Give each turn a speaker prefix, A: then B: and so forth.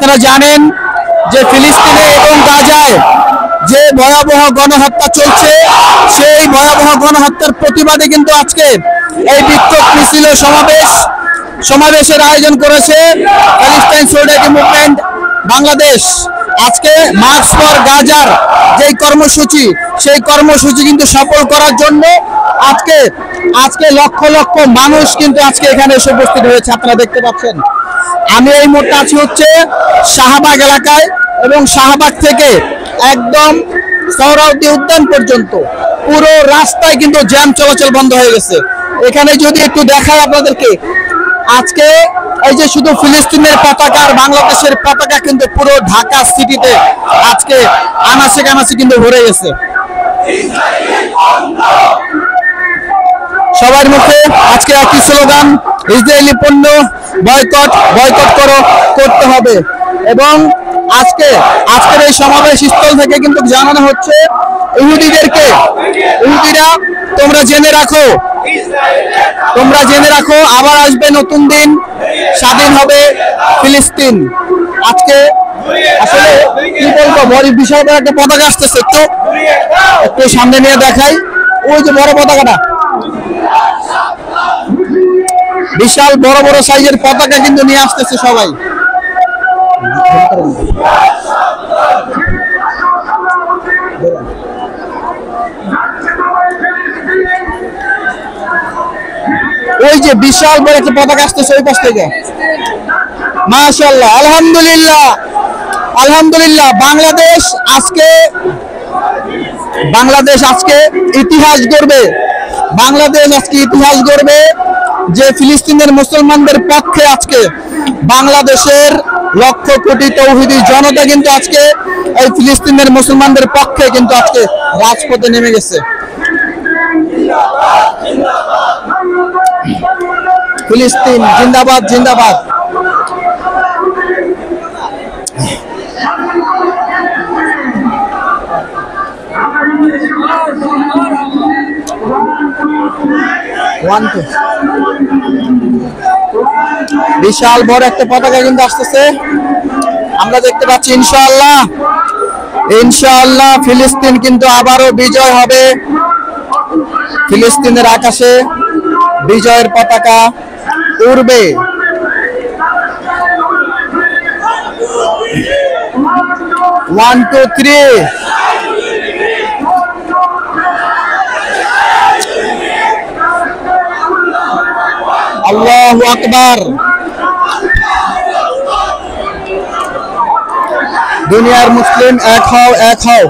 A: আপনারা জানেন যে ফিলিস্তিনে এবং গাজায় যে ভয়াবহ গণহত্যা চলছে, সেই ভয়াবহ গণহত্যার প্রতিবাদে কিন্তু আজকে এই বিক্ষোভ মিছিল ও সমাবেশের আয়োজন করেছে প্যালেস্টাইন সলিডারিটি মুভমেন্ট বাংলাদেশ। আজকে মার্চ ফর গাজার যে কর্মসূচি, সেই কর্মসূচি কিন্তু সফল করার জন্য আজকে লক্ষ লক্ষ মানুষ কিন্তু আজকে এখানে এসে উপস্থিত হয়েছে। আপনারা দেখতে পাচ্ছেন আমি এই মুহূর্তে আছি হচ্ছে শাহবাগ এলাকায়, এবং শাহবাগ থেকে একদম সোহরাওয়ার্দী উদ্যান পর্যন্ত পুরো রাস্তায় কিন্তু জ্যাম চলাচল বন্ধ হয়ে গেছে। এখানে যদি একটু দেখাই আপনাদেরকে, আজকে এই যে শুধু ফিলিস্তিনের পতাকা আর বাংলাদেশের পতাকা কিন্তু পুরো ঢাকা সিটিতে আজকে আনাচে কানাচে কিন্তু ভরে গেছে। সবার মুখে আজকে একই স্লোগান, ইসরায়েলি পণ্য বয়কট করতে হবে। এবং আজকের এই সমাবেশ স্থল থেকে কিন্তু জানানো হচ্ছে ইহুদিরা তোমরা জেনে রাখো আবার আসবে নতুন দিন, স্বাধীন হবে ফিলিস্তিন। আজকে আসলে কি বলবো, বড় বিশাল বড় একটা পতাকা আসতেছে, একটু সামনে নিয়ে দেখাই। ওই যে বড় পতাকাটা, বিশাল বড় বড় সাইজের পতাকা কিন্তু নিয়ে আসতেছে সবাই। ওই যে বিশাল বড় একটা পতাকা আসতেছে ওই পাশ থেকে। মাশাআল্লাহ, আলহামদুলিল্লাহ। বাংলাদেশ আজকে ইতিহাস গড়বে। যে ফিলিস্তিনের মুসলমানদের পক্ষে আজকে বাংলাদেশের লক্ষ কোটি তৌহিদি জনতা কিন্তু আজকে এই ফিলিস্তিনের মুসলমানদের পক্ষে কিন্তু আজকে রাজপথে নেমে গেছে। ফিলিস্তিন জিন্দাবাদ, জিন্দাবাদ। বিশাল বড় একটা পতাকা কিন্তু আসতেছে, আমরা দেখতে পাচ্ছি। ইনশাআল্লাহ ফিলিস্তিন কিন্তু আবারও বিজয় হবে। ফিলিস্তিনের আকাশে বিজয়ের পতাকা উড়বে। One two three. আল্লাহু আকবার। দুনিয়ার মুসলিম এক হও, এক হও।